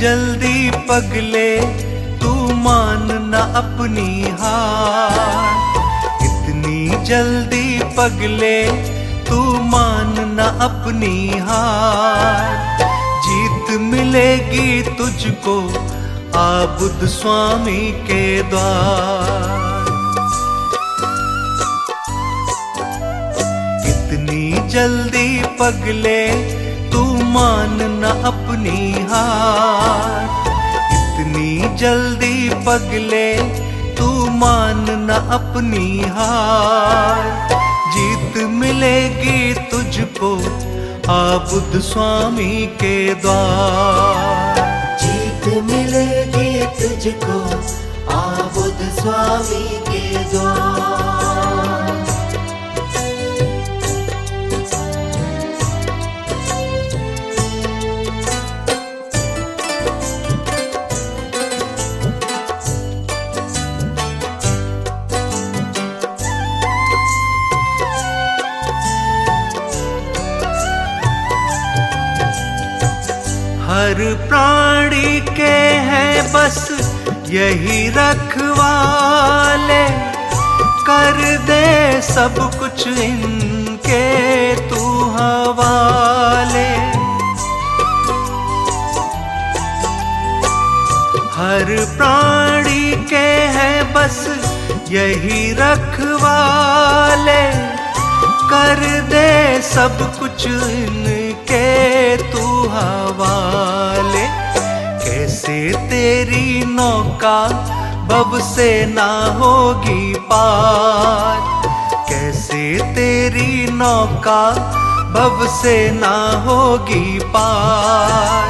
जल्दी पगले तू मानना अपनी हार, इतनी जल्दी पगले तू मानना अपनी हार। जीत मिलेगी तुझको आ बुद्ध स्वामी के द्वार। इतनी जल्दी पगले तू मानना अपनी हार, इतनी जल्दी पगले तू मानना अपनी हार। जीत मिलेगी तुझको आ बुद्ध स्वामी के द्वार। जीत मिलेगी तुझको आ बुद्ध स्वामी के द्वार। हर प्राणी के हैं बस यही रखवाले, कर दे सब कुछ इनके तू हवाले। हर प्राणी के हैं बस यही रखवाले, कर दे सब कुछ इनके तू हवाले। कैसे तेरी नौका भव से ना होगी पार, कैसे तेरी नौका भव से ना होगी पार।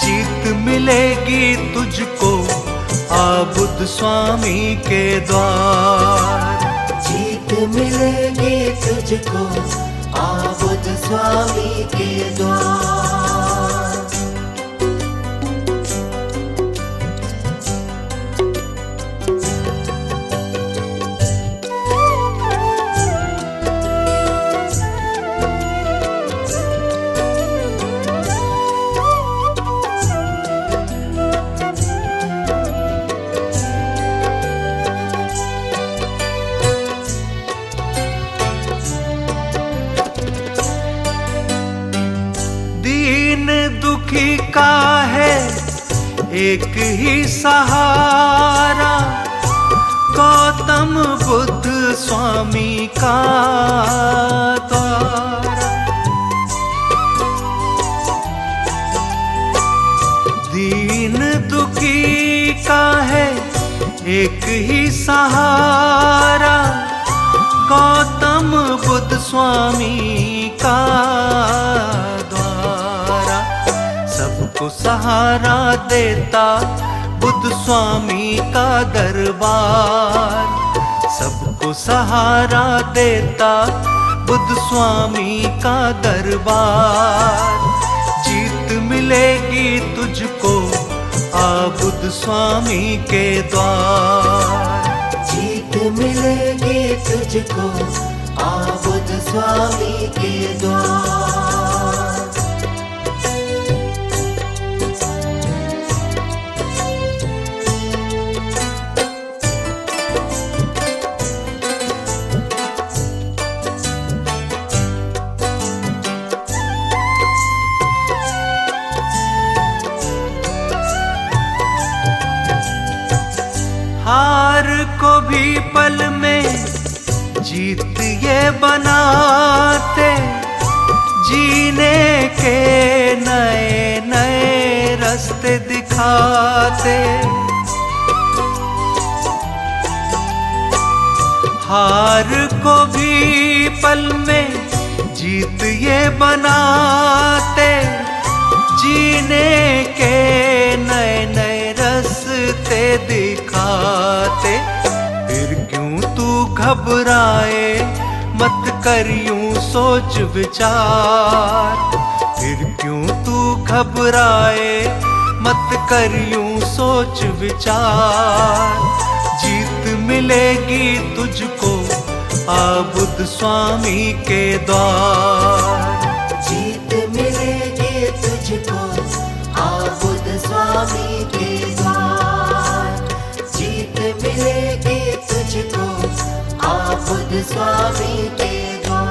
जीत मिलेगी तुझको आ बुद्ध स्वामी के द्वार। जीत मिलेगी तुझको आ बुद्ध स्वामी के द्वार। दीन दुखी का है एक ही सहारा, गौतम बुद्ध स्वामी का द्वार। दीन दुखी का है एक ही सहारा, गौतम बुद्ध स्वामी का द्वारा। सबको सहारा देता बुद्ध स्वामी का दरबार, सबको सहारा देता बुद्ध स्वामी का दरबार। जीत मिलेगी तुझको आ बुद्ध स्वामी के द्वार। जीत मिलेगी तुझको आ बुद्ध स्वामी के द्वार। हार को भी पल में जीत ये बनाते, जीने के नए नए रास्ते दिखाते। हार को भी पल में जीत ये बनाते, जीने के नए नए रास्ते दिखाते। फिर क्यों तू घबराए मत कर यूं सोच विचार, फिर क्यों तू घबराए मत कर यूं सोच विचार। जीत मिलेगी तुझको आ बुद्ध स्वामी के द्वार। जीत मिलेगी तुझको आ बुद्ध स्वामी स्वामी के द्वार। जीत मिलेगी तुझको आ बुद्ध स्वामी के द्वार।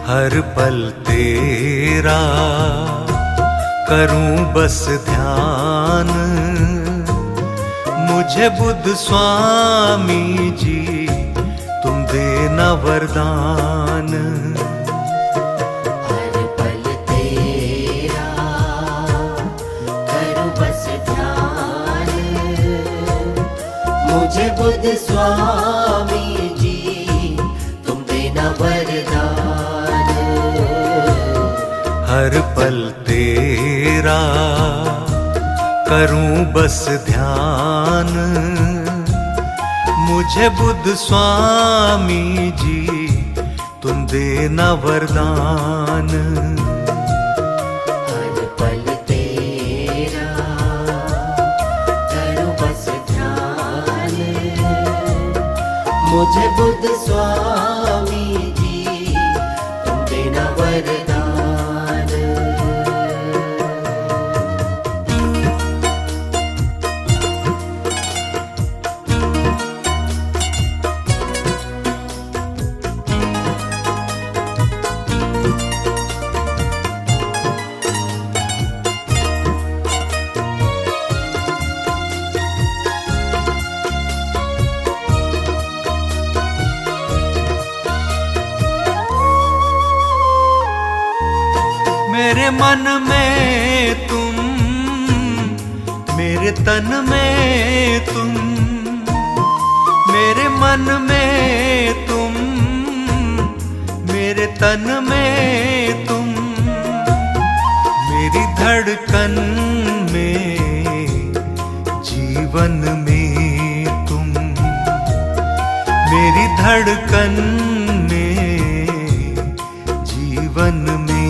हर पल तेरा करूं बस ध्यान, मुझे बुद्ध स्वामी जी तुम देना वरदान। हर पल तेरा करूं बस ध्यान, मुझे बुद्ध स्वामी जी तुम देना वरदान। हर पल तेरा करूं बस ध्यान, मुझे बुद्ध स्वामी जी तुम देना वरदान। हर पल तेरा करूं बस ध्यान, मुझे बुद्ध स्वामी जी तुम देना वरदान। मेरे मन में तुम, मेरे तन में तुम, मेरे मन में तुम, मेरे तन में तुम, मेरी धड़कन में, जीवन में तुम, मेरी धड़कन में, जीवन में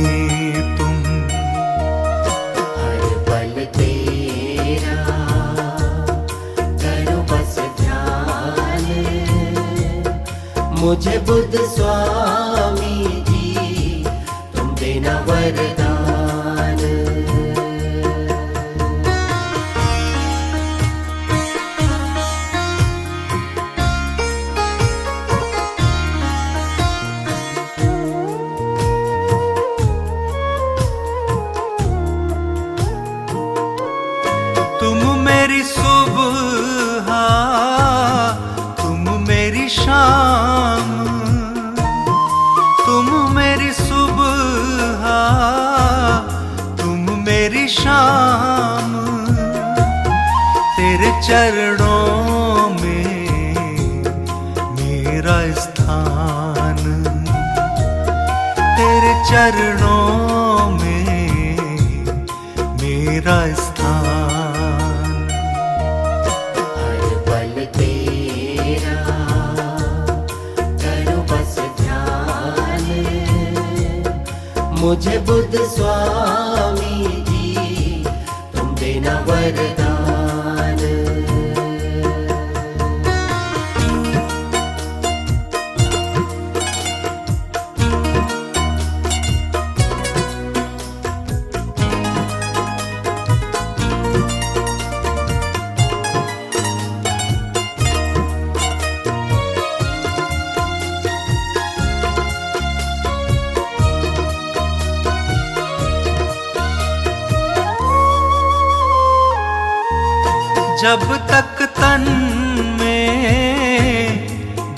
तुम। हर पल तेरा करूं बस ध्यान, मुझे बुद्ध स्वामी जी तुम देना वरदान। तुम मेरी सुबह, तुम मेरी शाम, तुम मेरी सुबह, तुम मेरी शाम, तेरे चरणों में मेरा स्थान, तेरे चरणों में मेरा स्थान। हर पल तेरा करूं बस ध्यान, मुझे बुद्ध स्वामी जी तुम देना वरदान। जब तक तन में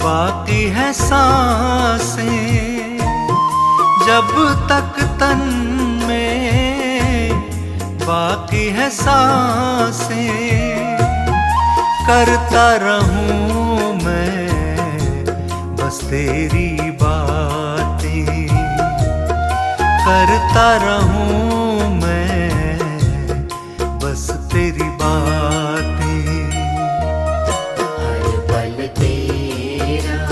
बाकी है सांसें, जब जब तक तन में बाकी है सांसें, करता रहूं मैं बस तेरी बातें, करता रहूं मैं बस तेरी बातें। हर पल तेरा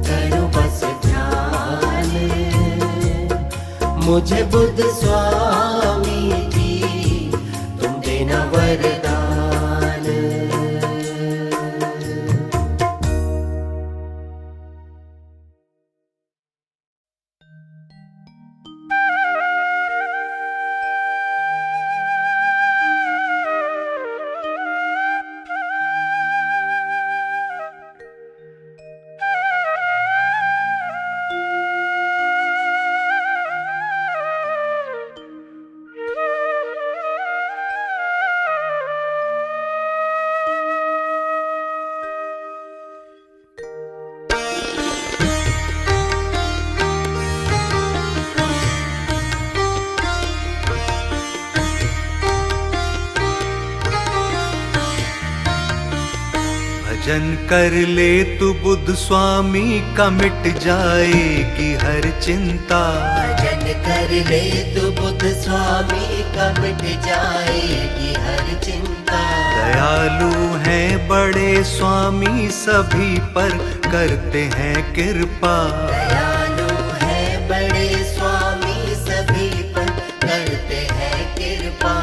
करूं बस ध्यान, मुझे बुद्ध स्वामी जी तुम देना वरदान। भजन कर ले तू बुद्ध स्वामी का मिट जाएगी हर चिंता। भजन कर ले तू बुद्ध स्वामी का मिट जाएगी हर चिंता। दयालु हैं बड़े स्वामी सभी पर करते हैं कृपा। दयालु है बड़े स्वामी सभी पर करते हैं कृपा।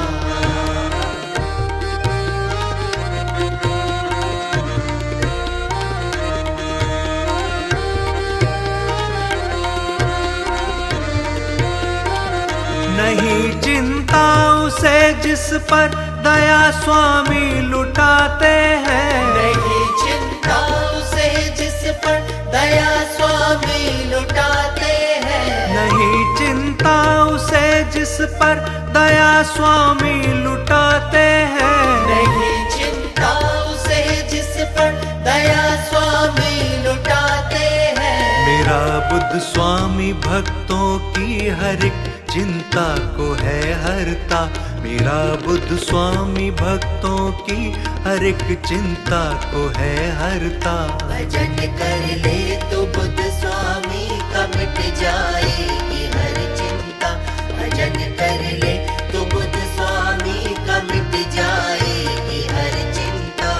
नहीं चिंता उसे जिस पर दया स्वामी लुटाते हैं। नहीं चिंता उसे जिस पर दया स्वामी लुटाते हैं। नहीं चिंता उसे जिस पर दया स्वामी लुटाते हैं। नहीं चिंता उसे जिस पर दया स्वामी लुटाते हैं। मेरा बुद्ध स्वामी भक्तों की हर एक चिंता को है हरता। मेरा बुद्ध स्वामी भक्तों की हर एक चिंता को है हरता। भजन कर ले तो बुद्ध स्वामी का मिट जाएगी हर चिंता। भजन कर ले तो बुद्ध स्वामी का मिट जाएगी हर चिंता।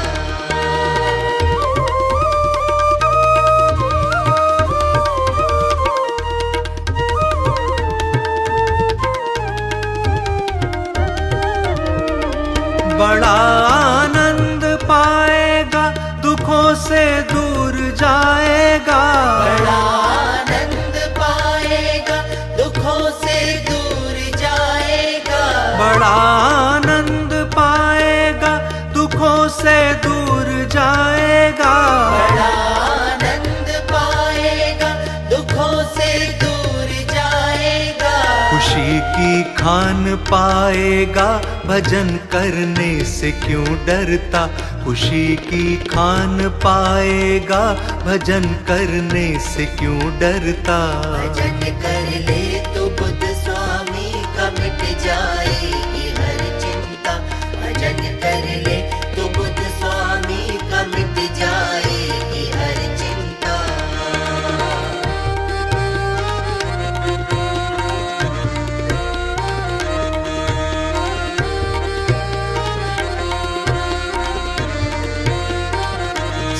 बड़ा आनंद पाएगा दुखों से दूर जाएगा। बड़ा आनंद पाएगा दुखों से दूर जाएगा। बड़ा आनंद पाएगा दुखों से दूर जाएगा। बड़ा आनंद पाएगा दुखों से दूर जाएगा। खुशी की खान पाएगा भजन करने से क्यों डरता। खुशी की खान पाएगा भजन करने से क्यों डरता। भजन कर ले तो बुद्ध स्वामी का मिट जाएगी हर चिंता। भजन कर ले तो बुद्ध स्वामी का मिट जाएगी हर चिंता।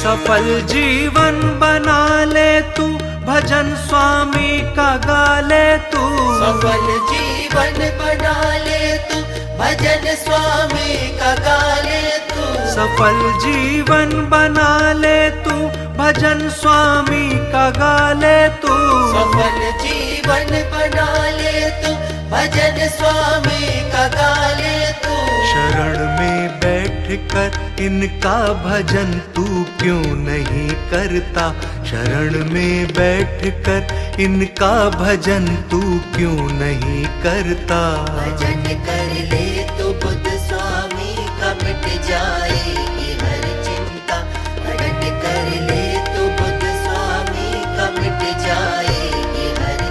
सफल जीवन बना ले तू भजन स्वामी का गा ले तू। सफल जीवन बना ले तू भजन स्वामी का गा ले तू। सफल जीवन बना ले तू भजन स्वामी का गा ले तू। सफल जीवन बना ले तू भजन स्वामी का गा ले तू। शरण में बैठकर इनका भजन तू क्यों नहीं करता। शरण में बैठकर इनका भजन तू क्यों नहीं करता। भजन कर ले तो बुद्ध स्वामी का मिट जाएगी हर चिंता। भजन कर ले तो बुद्ध स्वामी का मिट जाएगी हर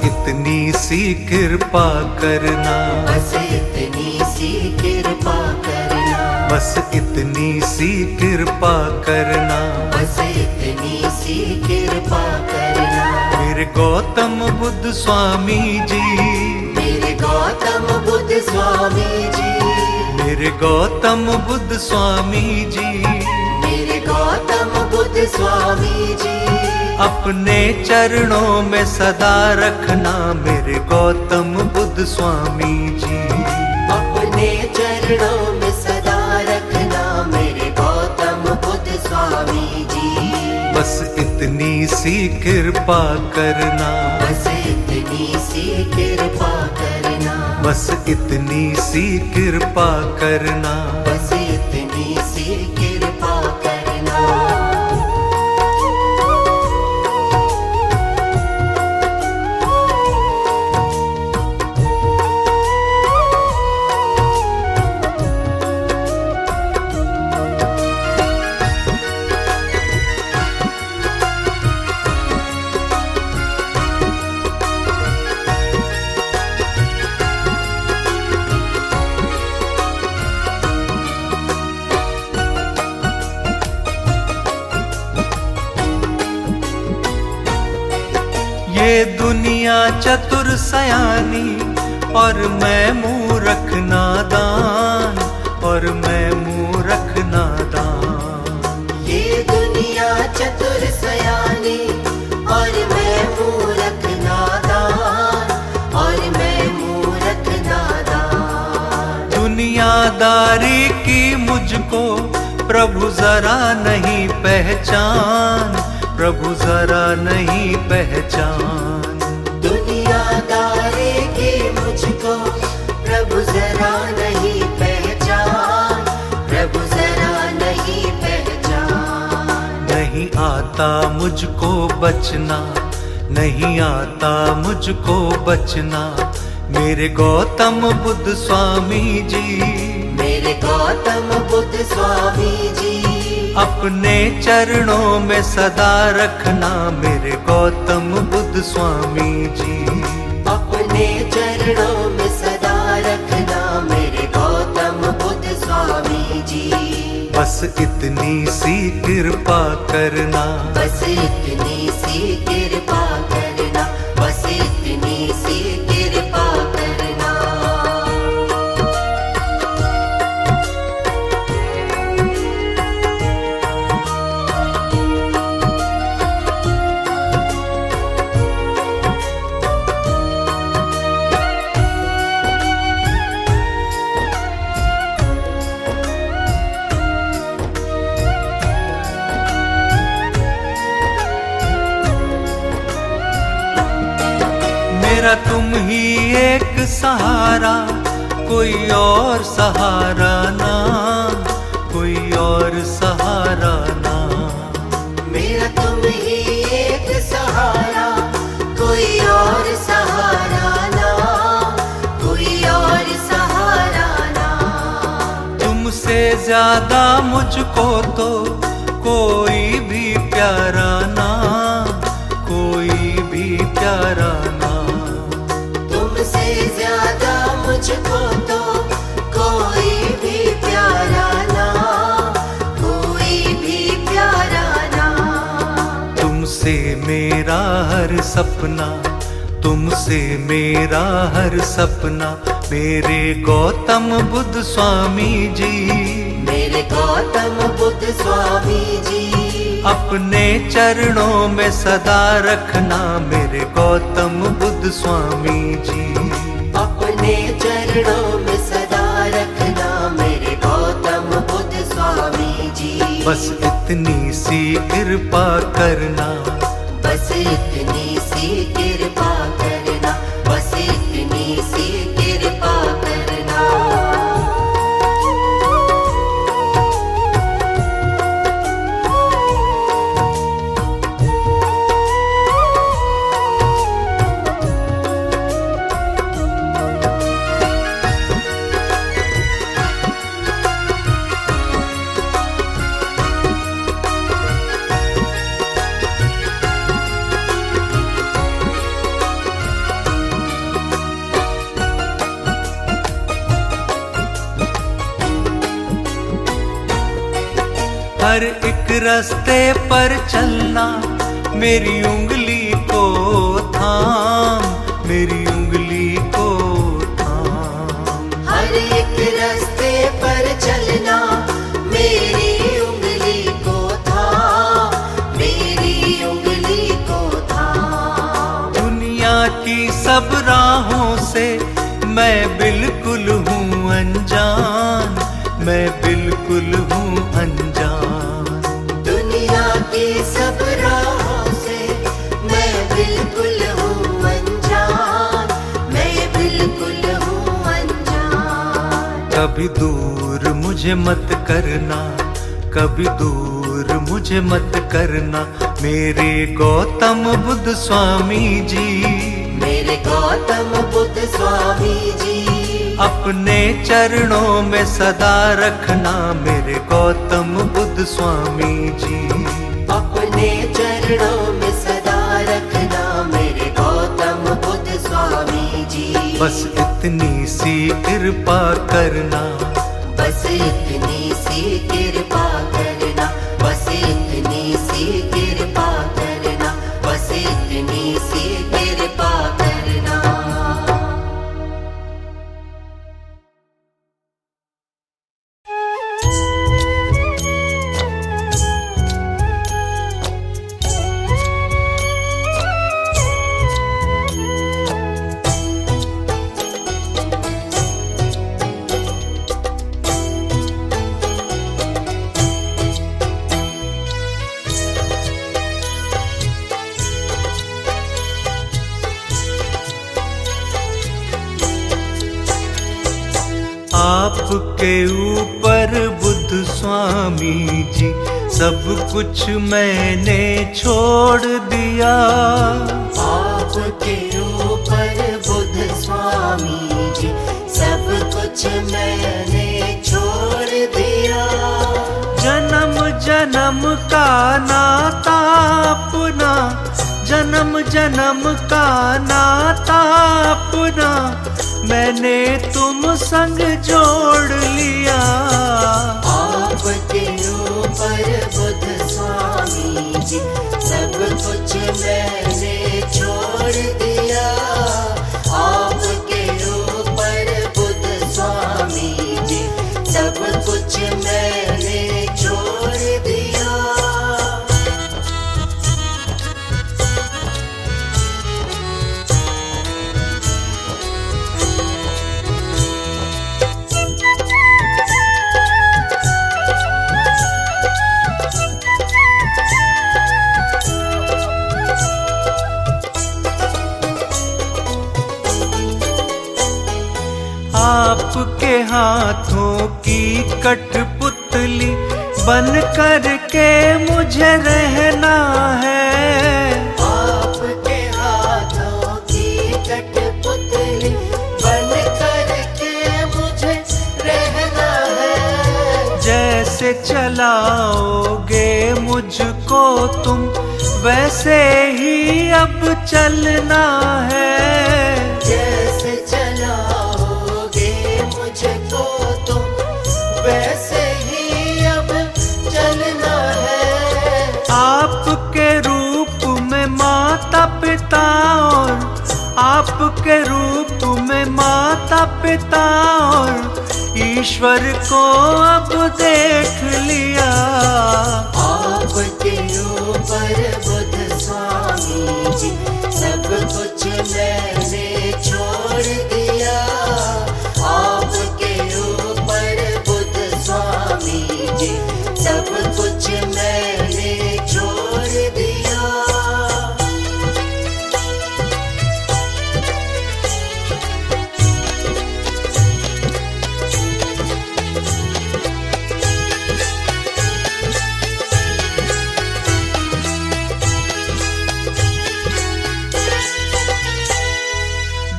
इतनी सी कृपा करना, बस इतनी सी कृपा करना, बस इतनी सी कृपा करना, बस इतनी सी कृपा करना। मेरे गौतम बुद्ध स्वामी जी, मेरे गौतम बुद्ध स्वामी जी, मेरे गौतम बुद्ध स्वामी जी, मेरे गौतम बुद्ध स्वामी जी। अपने चरणों में सदा रखना मेरे गौतम बुद्ध स्वामी जी। अपने चरणों में सदा रखना मेरे गौतम बुद्ध स्वामी जी। बस इतनी सी कृपा करना, बस इतनी सी कृपा करना, बस इतनी सी कृपा करना, बस इतनी सी कृपा करना। ये दुनिया चतुर सयानी और मैं मूर्ख नादान, और मैं मूर्ख नादान। ये दुनिया चतुर सयानी और मैं मूर्ख नादान, और मैं मूर्ख नादान। दुनियादारी की मुझको प्रभु जरा नहीं पहचान, प्रभु जरा नहीं पहचान। दुनियादारी की मुझको प्रभु जरा नहीं पहचान, प्रभु जरा नहीं पहचान। नहीं आता मुझको बचना, नहीं आता मुझको बचना मेरे गौतम बुद्ध स्वामी जी, मेरे गौतम बुद्ध स्वामी जी। अपने चरणों में सदा रखना मेरे गौतम बुद्ध स्वामी जी। अपने चरणों में सदा रखना मेरे गौतम बुद्ध स्वामी जी। बस इतनी सी कृपा करना, बस इतनी सी कृपा करना, बस इतनी सी कृपा करना। मेरा तुम ही एक सहारा, कोई और सहारा ना, कोई और सहारा ना। मेरा तुम ही एक सहारा, कोई और सहारा ना, कोई और सहारा ना। तुमसे ज्यादा मुझको तो कोई भी प्यारा ना, कोई भी प्यारा ना। तुमसे ज्यादा मुझको तो कोई भी प्यारा ना, कोई भी प्यारा ना। तुमसे मेरा हर सपना, तुमसे मेरा हर सपना मेरे गौतम बुद्ध स्वामी जी, मेरे गौतम बुद्ध स्वामी जी। अपने चरणों में सदा रखना मेरे गौतम बुद्ध स्वामी जी। अपने चरणों में सदा रखना मेरे गौतम बुद्ध स्वामी जी। बस इतनी सी कृपा करना, बस इतनी सी कृपा करना, बस इतनी सी कृपा करना। हर एक रास्ते पर चलना, मेरी उंगली को थाम, मेरी उंगली को थाम। हर एक रास्ते पर चलना, मेरी उंगली को थाम, मेरी उंगली को थाम। दुनिया की सब राहों से मैं बिल्कुल हूँ अनजान, मैं बिल्कुल हूँ अनजान। दुनिया की सब राहों से मैं बिल्कुल हूँ अनजान, मैं बिल्कुल हूँ अनजान। कभी दूर मुझे मत करना, कभी दूर मुझे मत करना, मेरे गौतम बुद्ध स्वामी जी, मेरे गौतम बुद्ध स्वामी जी। अपने चरणों में सदा रखना, मेरे गौतम बुद्ध स्वामी जी। अपने चरणों में सदा रखना, मेरे गौतम बुद्ध स्वामी जी। बस इतनी सी कृपा करना, बस इतनी सी कृपा करना, बस इतनी सी कृपा करना, बस इतनी सी कृपा करना। आपके ऊपर बुद्ध स्वामी जी सब कुछ मैंने छोड़ दिया। आपके ऊपर बुद्ध स्वामी जी सब कुछ मैंने छोड़ दिया। जन्म जन्म का नाता अपना, जन्म जन्म का नाता अपना, मैंने तुम संग जोड़ लिया। आपके ऊपर बुद्ध स्वामी जी सब कुछ मैंने छोड़ दिया। आपके ऊपर बुद्ध स्वामी जी सब कुछ मैंने छोड़ दिया। आपके हाथों की कठपुतली बन कर के मुझे रहना है। आपके हाथों की कठपुतली बन कर के मुझे रहना है। जैसे चलाओगे मुझको तुम, वैसे ही अब चलना है। जैसे चलाओगे मुझको तुम, वैसे ही अब चलना है। आपके रूप में माता पिता और, आपके रूप में माता पिता और ईश्वर को अब देख लिया। आपके ऊपर बुद्ध स्वामी जी सब कुछ मैंने छोड़ दिया। आपके ऊपर बुद्ध स्वामी जी सब कुछ मैंने छोड़ दिया।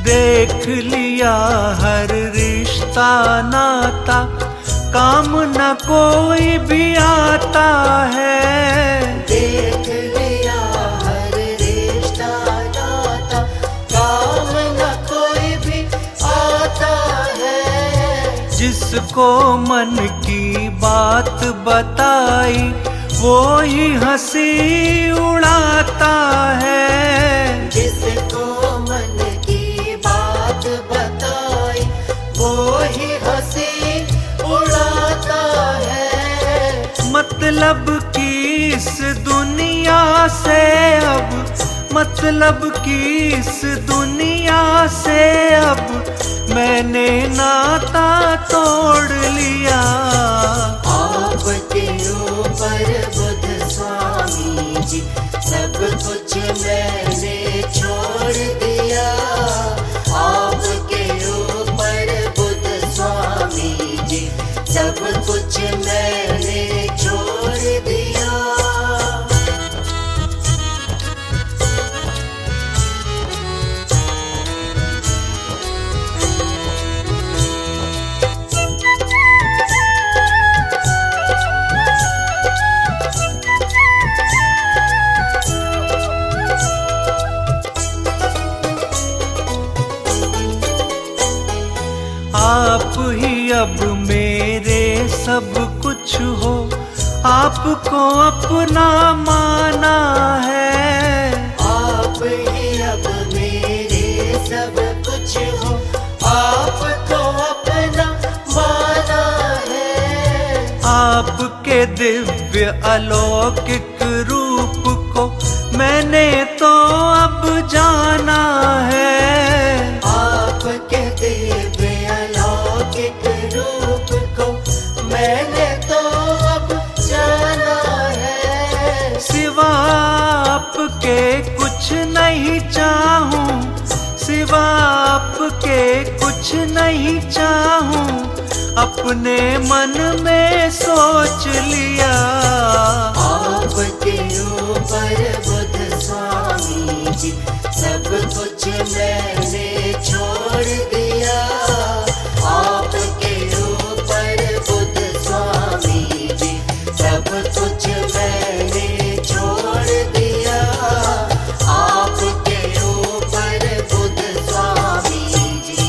देख लिया हर रिश्ता नाता, काम न कोई भी आता है। देख लिया हर रिश्ता नाता, काम न कोई भी आता है। जिसको मन की बात बताई वो ही हंसी उड़ाता है। जिसको मन की बात बताई वो ही हंसी उड़ाता है। मतलब की इस दुनिया से अब, मतलब की इस दुनिया से अब मैंने नाता तोड़ लिया। आपके ऊपर बुद्ध स्वामी जी सब कुछ मैंने छोड़ दिया। आपके ऊपर बुद्ध स्वामी जी सब कुछ मैंने छोड़ दिया। आप ही अब मेरे सब कुछ हो, आपको अपना माना है। आप ही अब मेरे सब कुछ हो, आपको अपना माना है। आपके दिव्य अलौकिक रूप को मैंने तो अब जाना है। आपके दिव्य अलौकिक रूप को मैंने तो अब जाना है। सिवा आपके कुछ नहीं चाहूं, सिवा आपके कुछ नहीं चाहूं, अपने मन में सोच लिया। आपके ऊपर बुद्ध स्वामी जी सब कुछ मैंने छोड़ दिया। आपके ऊपर बुद्ध स्वामी जी सब कुछ मैंने छोड़ दिया। आपके ऊपर बुद्ध स्वामी जी।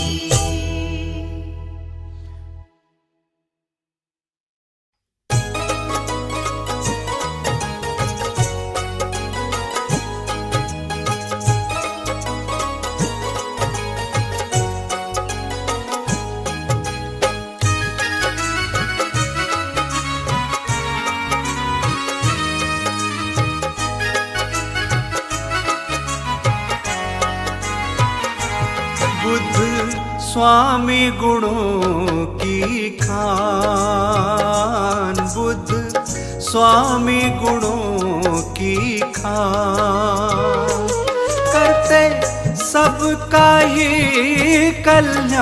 बुद्ध स्वामी गुणों की खान, बुद्ध स्वामी गुणों की खान, करते सबका ही कल्याण,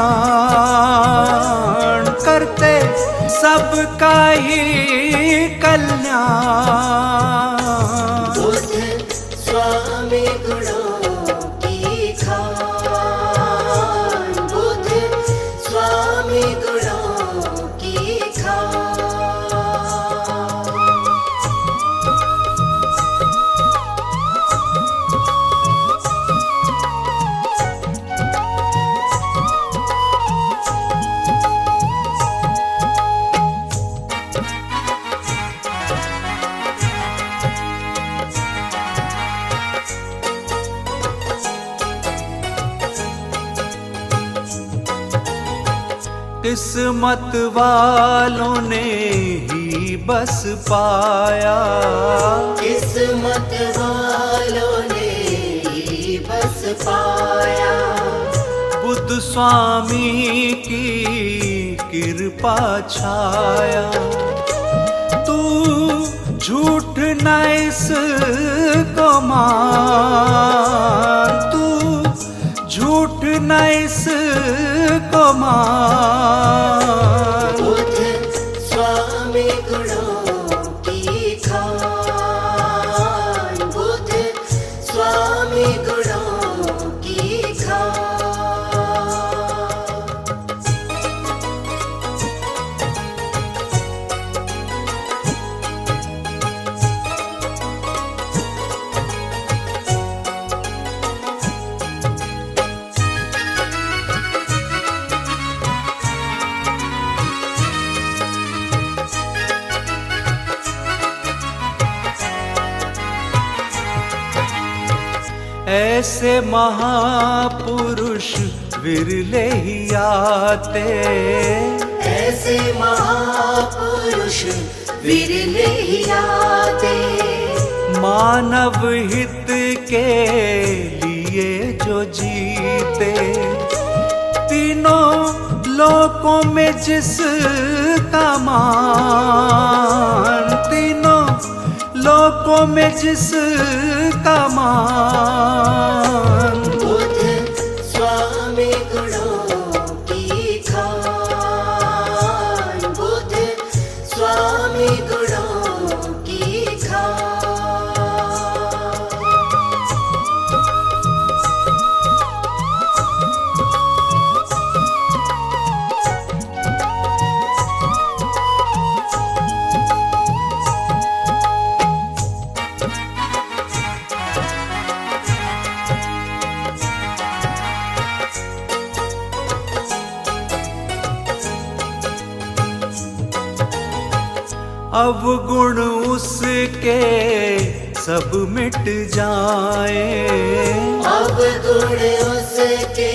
करते सबका ही कल्याण। बुद्ध स्वामी गुणों की खान, बुद्ध स्वामी गुणों की खान। किस्मत वालों ने ही बस पाया, किस्मत वालों ने ही बस पाया। बुद्ध स्वामी की कृपा छाया। तू झूठ न इसको मान, तू झूठ न इसको मान। बुद्ध स्वामी गुणों की खान, बुद्ध स्वामी गुणों की खान। ऐसे महापुरुष विरले ही आते, ऐसे महापुरुष विरले ही आते, मानव हित के लिए जो जीते। तीनों लोकों में जिसका मान, तीनों लोकों में जिसका मान, बुद्ध स्वामी गुणों की खान, बुद्ध स्वामी गुणों की खान। अवगुण उसके सब मिट जाए, अवगुण उसके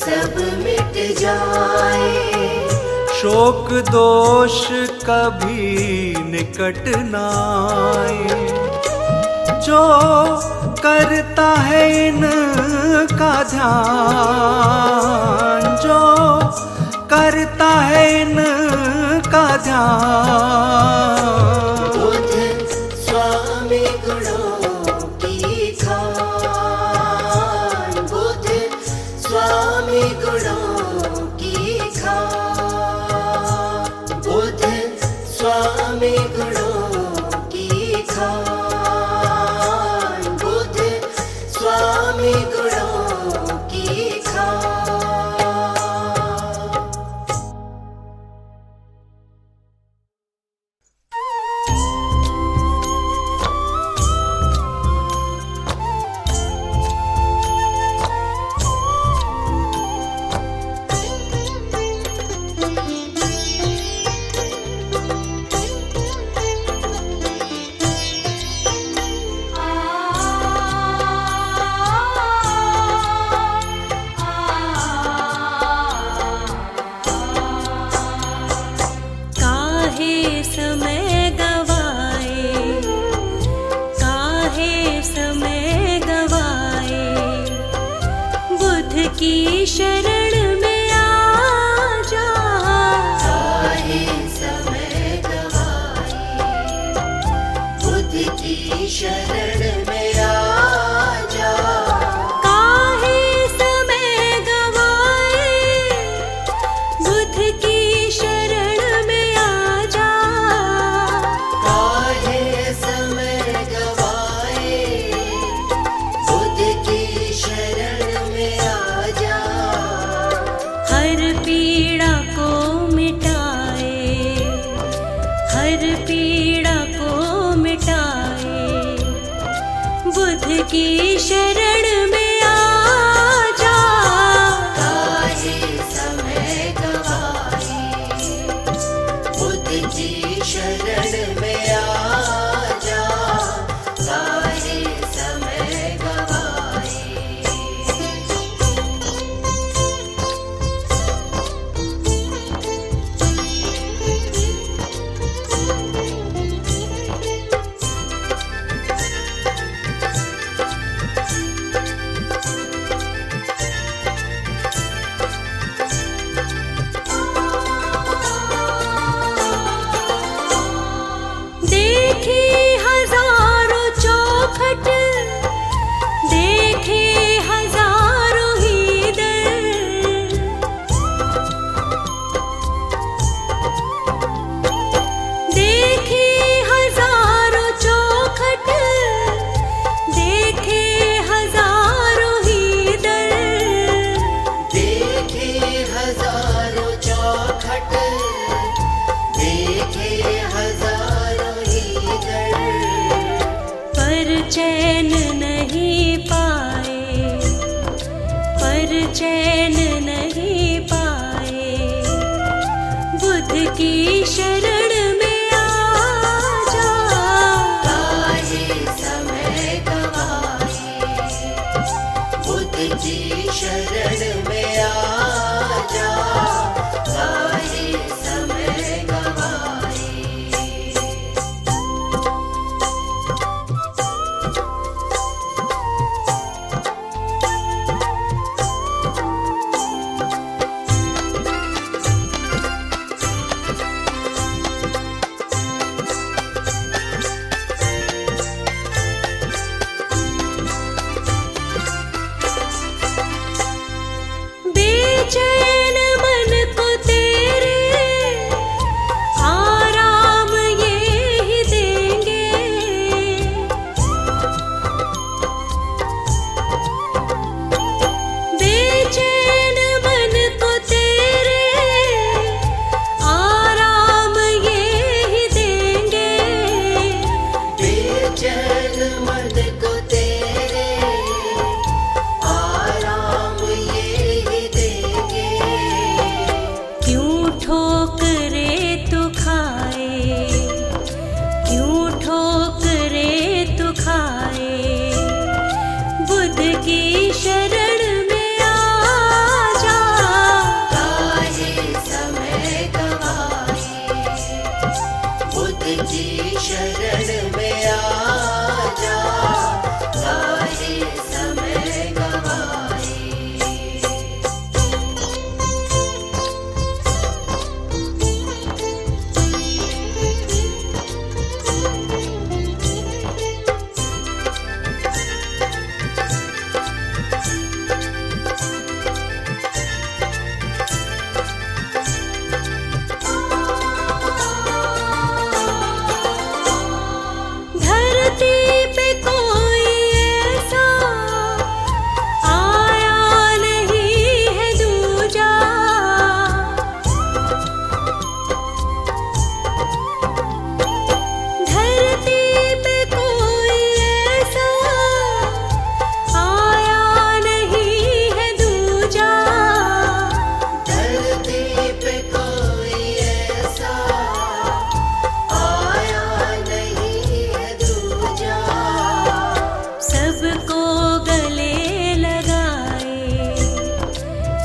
सब मिट जाए, शोक दोष कभी निकट नाए। जो करता है इनका ध्यान, जो करता है इनका ध्यान, बुद्ध स्वामी गुणों की खान, बुद्ध स्वामी गुणों की खान, बुद्ध स्वामी गुणों की खान, बुद्ध स्वामी गुणों की खान। की शरण में आ जा, काहे समय गवाए, बुद्ध की शरण में आ जा, काहे समय गवाए, बुद्ध की शरण में आ जा, काहे समय गवाए, बुद्ध की शरण में आ जा, हर पीड़ा को मिटाए, हर पीड़ा को मिटाए, बुद्ध की शरण में आ जा, काहे समय गवाए, बुद्ध की शरण में आ जा, काहे समय गवाए। देखे हजारों चौखट, देखे हजारों ही दर, देखे हजारों चौखट, देखे हजारों ही दर, देखे हजारों चौखट, देखे हजारों ही दर, पर चैन नहीं पाए, पर चैन नहीं पाए, बुद्ध की शरण में आ जा, काहे समय गवाए,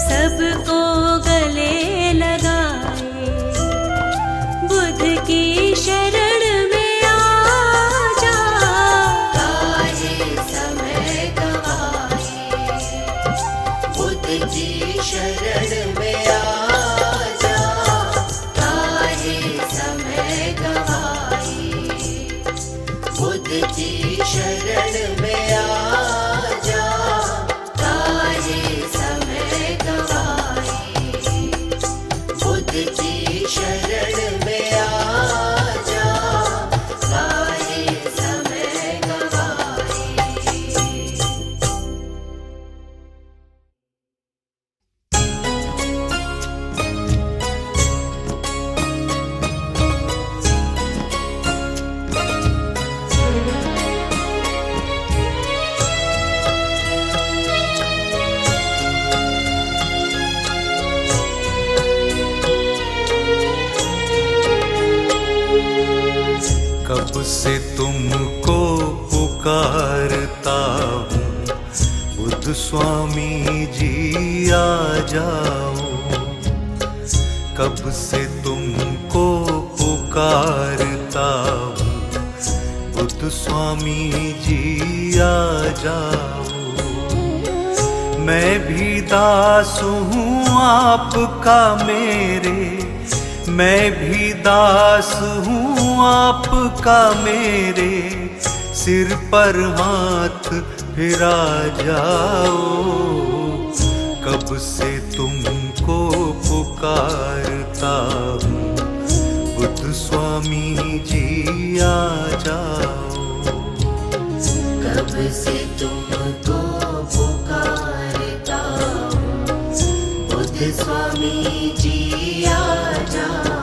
सबको गले लगाए, बुद्ध की शरण में आ जा। काहे समय गवाए, बुद्ध की शरण में आ जा। काहे समय गवाए, बुद्ध की शरण में आ जा। काहे समय गवाए, बुद्ध की शरण में आ जा। काहे समय गवाए। कब से तुमको पुकारता हूँ, बुद्ध स्वामी जी आ जाओ। कब से तुमको पुकारता हूँ, बुद्ध स्वामी जी आ जाओ। मैं भी दास हूँ आपका मेरे, मैं भी दास हूँ आपका मेरे, सिर पर हाथ फिरा जाओ। कब से तुमको पुकारता हूँ, बुद्ध स्वामी जी आ जाओ। कब से तुमको पुकारता हूँ, बुद्ध स्वामी जी आ जाओ।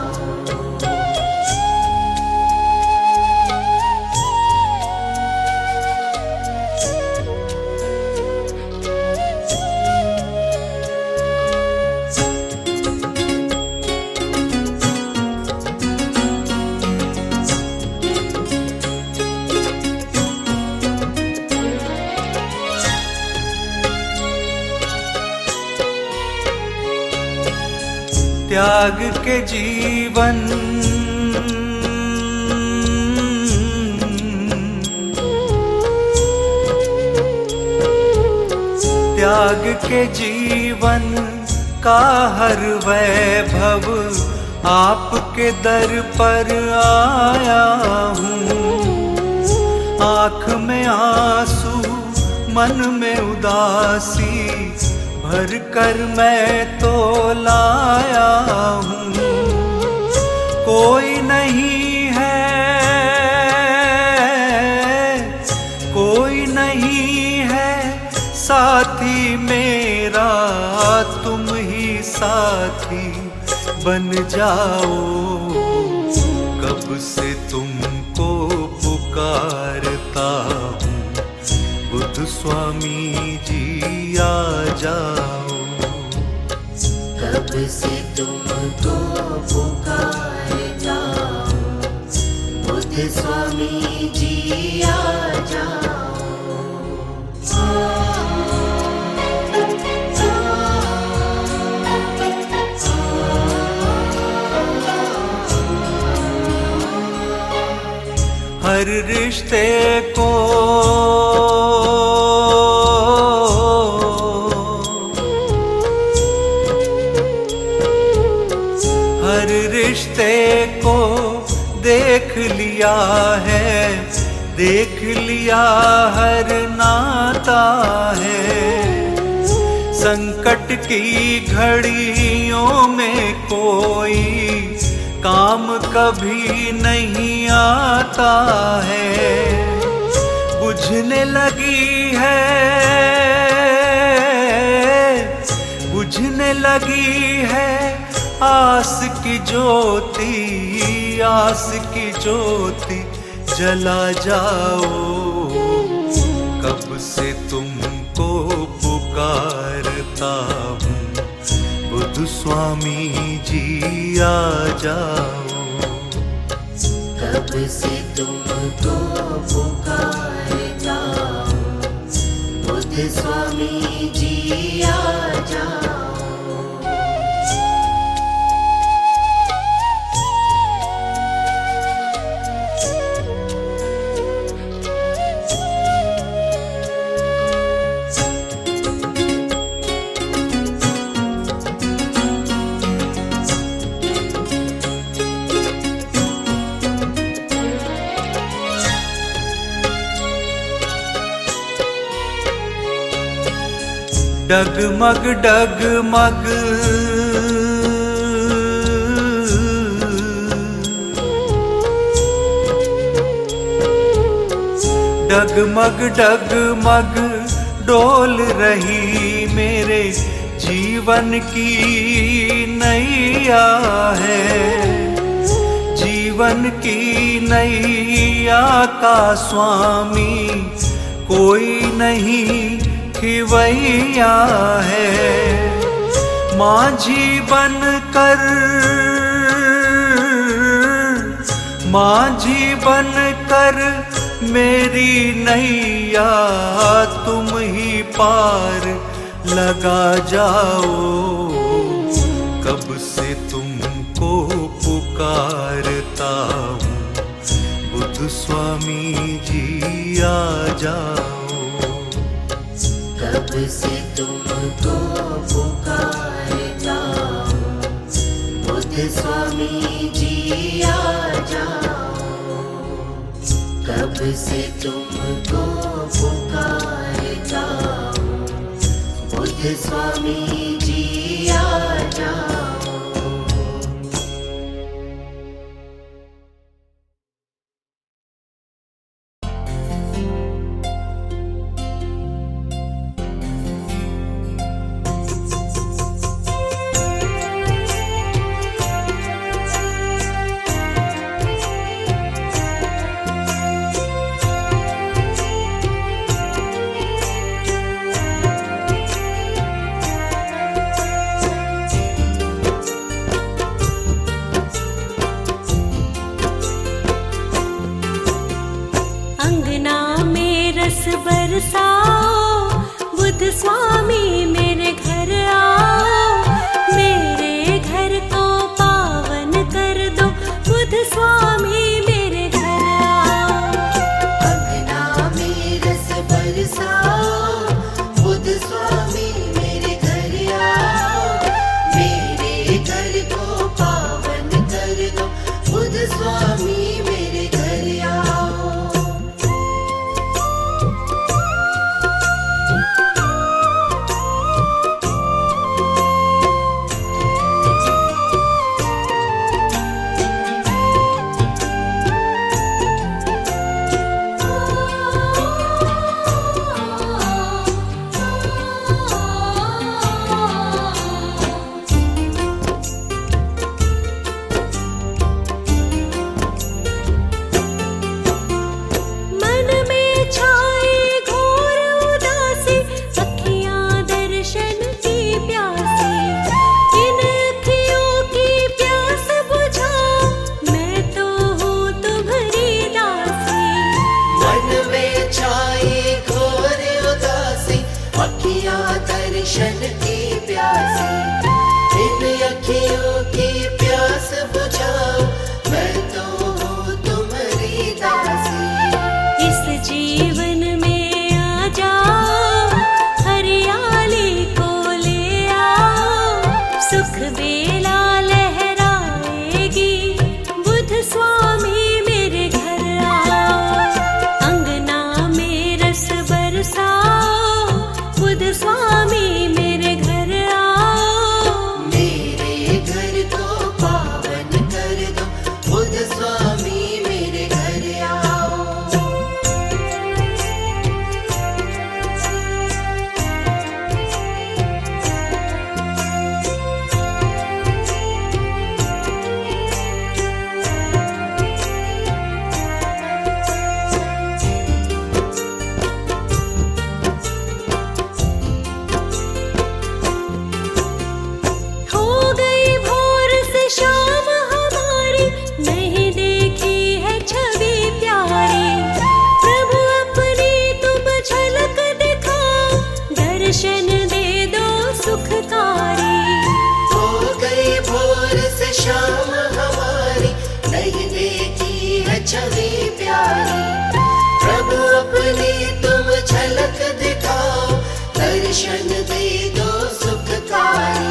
त्याग के जीवन, त्याग के जीवन का हर वैभव आपके दर पर आया हूँ। आँख में आंसू, मन में उदासी भर कर मैं तो लाया हूँ। कोई नहीं है, कोई नहीं है साथी मेरा, तुम ही साथी बन जाओ। कब से तुमको पुकारता हूँ, बुद्ध स्वामी जी आ जाओ। कब से तुमको पुकारता हूँ, बुद्ध स्वामी जी आ जाओ। हर रिश्ते को हर रिश्ते को देख लिया है, देख लिया हर नाता है। संकट की घड़ियों में कोई काम कभी नहीं आता है। बुझने लगी है, बुझने लगी है आस की ज्योति, आस की ज्योति जला जाओ। कब से तुमको पुकारता हूँ, बुद्ध स्वामी जी आ जाओ। कब से तुमको पुकारता हूँ, बुद्ध स्वामी जी आ जाओ। डगमग डगमग डगमग डगमग डोल रही मेरे जीवन की नैया है। जीवन की नैया का स्वामी कोई नहीं खिवैया है। माझी बनकर मेरी नैया तुम ही पार लगा जाओ। कब से तुमको पुकारता हूँ बुद्ध स्वामी जी आ जाओ। कब से तुमको पुकारता हूँ बुद्ध स्वामी जी आ जाओ। कब से तुमको पुकारता हूँ बुद्ध स्वामी जी आ जाओ। बरसाओ बुद्ध स्वामी मेरे घर आओ। मेरे घर को पावन कर दो बुद्ध स्वामी मेरे घर आओ। अंगना में रस बरसाओ बुद्ध स्वामी मेरे घर आओ। मेरे घर को पावन कर दो बुद्ध स्वामी मेरे घर आओ। दर्शन की प्यासी इन अखियों की प्यास बुझाओ। मैं तो हूँ तुम्हारी दासी। इस जीवन में आ जाओ हरियाली को ले आओ। सुख बेला लहराएगी बुद्ध स्वामी मेरे घर आओ। अंगना में रस बरसाओ बुद्ध स्वामी मेरे घर आओ। मेरे घर को पावन कर दो बुद्ध स्वामी मेरे घर आओ। शाम हमारी नहीं देखी है छवि प्यारी। प्रभु अपनी तुम झलक दिखाओ। दर्शन दे दो सुखकारी। हो गई भोर से शाम हमारी नहीं देखी है छवि प्यारी। प्रभु अपनी तुम झलक दिखाओ। दर्शन दे दो सुखकारी।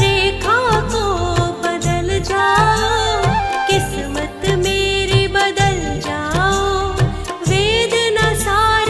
रेखा को बदल जाओ। किस्मत मेरी बदल जाओ। वेदना सारी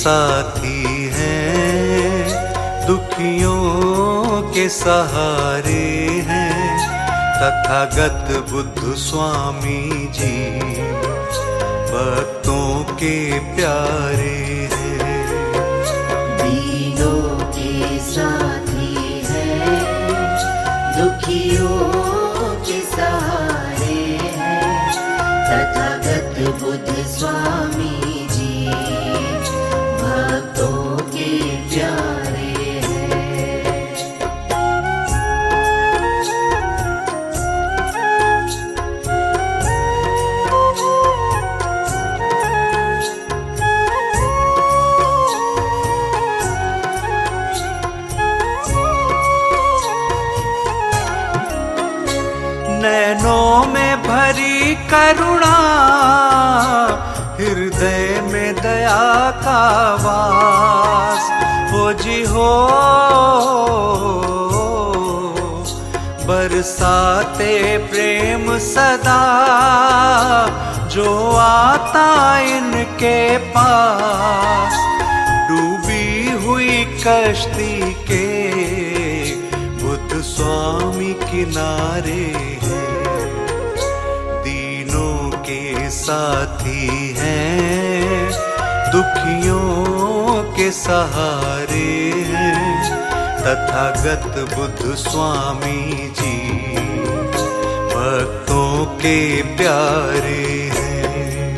साथी हैं, दुखियों के सहारे हैं, तथागत बुद्ध स्वामी जी भक्तों के प्यारे हैं। दीनों के साथी हैं, दुखियों के सहारे हैं, तथागत बुद्ध स्वामी जी भक्तों के प्यारे हैं। नैनों में भरी करुणा, हृदय में दया का वास हो जी हो, बरसाते प्रेम सदा जो आता इनके पास। डूबी हुई कश्ती के बुद्ध स्वामी किनारे हैं, दीनों के साथी हैं, दुखियों के सहारे हैं, तथागत बुद्ध स्वामी जी भक्तों के प्यारे हैं।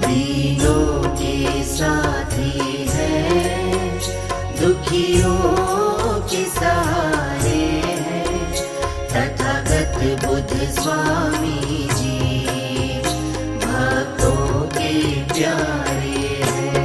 दीनों के साथी हैं, दुखियों के सहारे हैं, तथागत बुद्ध स्वामी जी भक्तों के प्यारे हैं।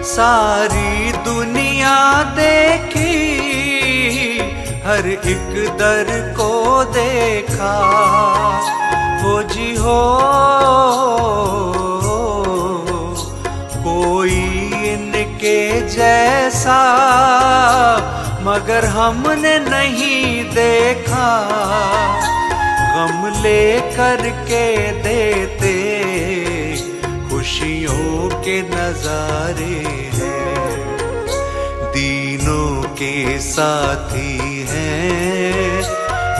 सारी दुनिया देखी, हर एक दर को देखा हो जी हो, कोई इनके जैसा मगर हमने नहीं देखा। गम ले कर के देते खुशियों के नजारे हैं, दीनों के साथी हैं,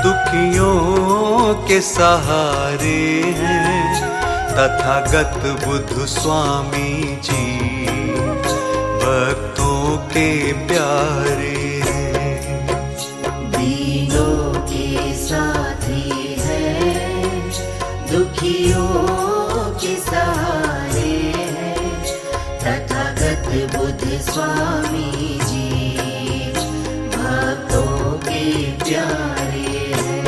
दुखियों के सहारे हैं, तथागत बुद्ध स्वामी जी भक्तों के प्यारे हैं। दीनों के साथी हैं, दुखियों के सहारे हैं, तथागत बुद्ध स्वामी जी भक्तों के प्यारे हैं।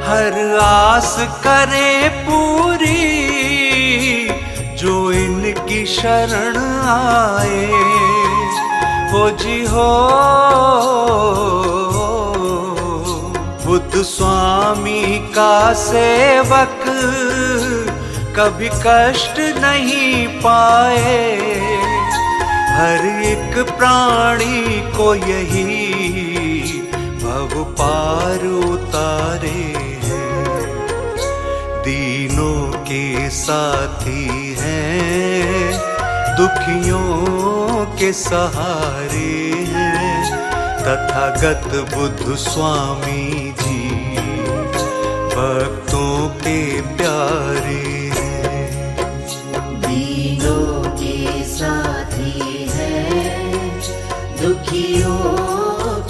हर आस करे पूरी जो इनकी शरण आए हो जी हो, बुद्ध स्वामी का सेवक कभी कष्ट नहीं पाए। हर एक प्राणी को यही भव पार उतारे हैं, दीनों के साथी हैं, दुखियों के सहारे हैं, तथागत बुद्ध स्वामी जी भक्तों के प्यारे हैं। दीनों के साथी हैं, दुखियों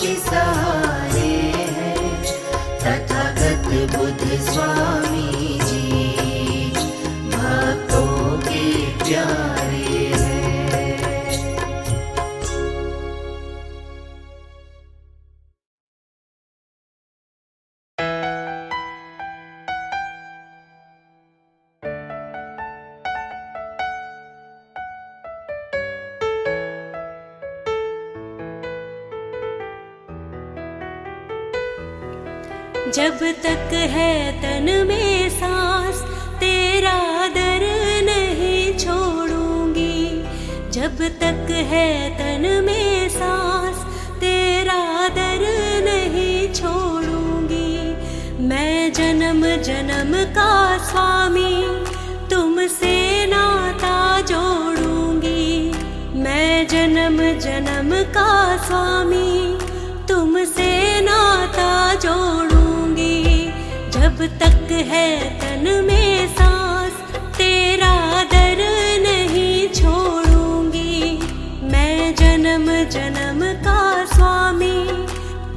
के सहारे हैं, तथागत बुद्ध स्वामी जी भक्तों के प्यारे हैं। जब तक है तन में सांस तेरा दर नहीं छोड़ूंगी। जब तक है तन में सांस तेरा दर नहीं छोड़ूंगी। मैं जन्म जन्म का स्वामी तुमसे नाता जोड़ूंगी। मैं जन्म जन्म का स्वामी तुमसे नाता जोड़ूंगी। जब तक है तन में सांस तेरा दर नहीं छोड़ूंगी। मैं जन्म जन्म का स्वामी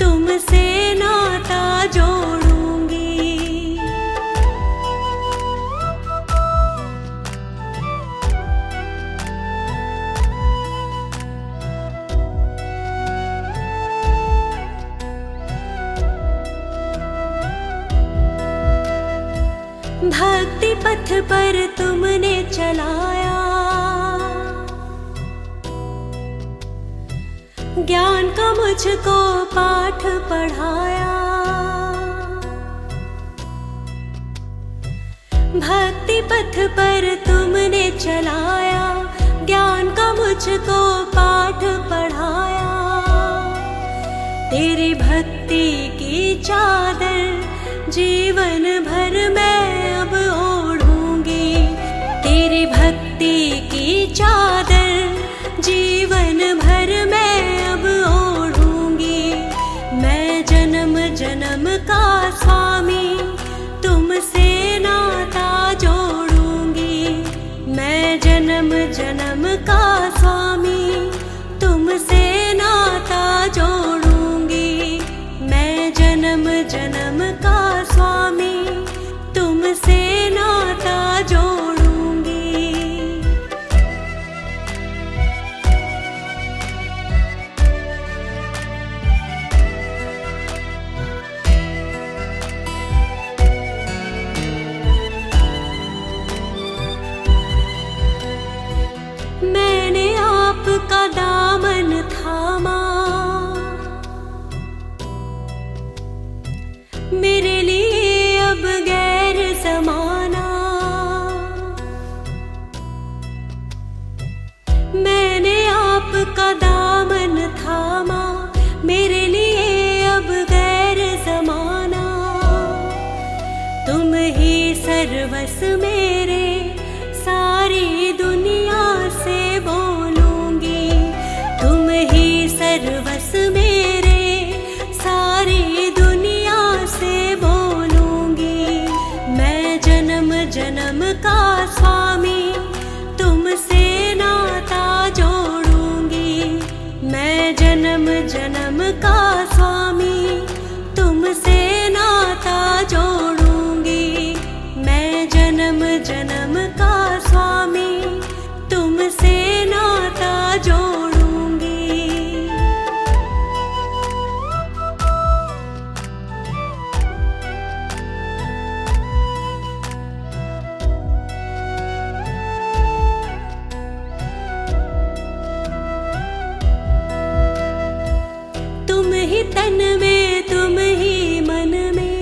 तुमसे नाता जोड़ूंगी। भक्ति पथ पर तुमने चलाया, ज्ञान का मुझको पाठ पढ़ाया। भक्ति पथ पर तुमने चलाया, ज्ञान का मुझको पाठ पढ़ाया। तेरी भक्ति की चादर जीवन भर मैं अब ओढ़ूंगी। तेरी भक्ति की चादर जीवन भर मैं अब ओढ़ूंगी। मैं जन्म जन्म का स्वामी तुमसे नाता जोड़ूंगी। मैं जन्म जन्म का स्वामी तुमसे नाता जोड़ूंगी। मैं जन्म जन्म का स्वामी तुमसे नाता जोड़ूंगी। मैंने आपका दामन थामा, मेरे लिए अब गैर ज़माना। मैंने आपका दामन थामा, मेरे लिए अब गैर ज़माना। तुम ही सर्वस मेरे, सारी दुनिया से बोलूंगी। तुम ही सर्वस मेरे, सारी दुनिया से बोलूंगी। मैं जन्म जन्म का स्वामी तुमसे नाता जोड़ूंगी। मैं जन्म जन्म का स्वामी तुमसे नाता जोड़ूंगी। मैं जन्म जन्म का स्वामी तुमसे नाता जोड़ूंगी। तुम ही तन में, तुम ही मन में,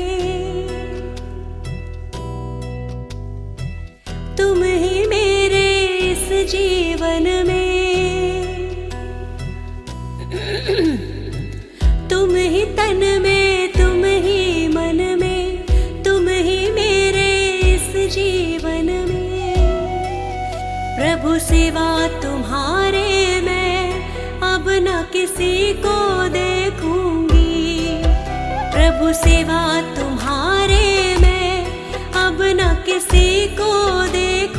तुम ही मेरे इस जीवन में। तुम ही तन में, तुम ही मन में, तुम ही मेरे इस जीवन में। प्रभु सिवा तुम्हारे मैं अब न किसी को देखूंगी। प्रभु सिवा तुम्हारे मैं अब न किसी को देखूंगी।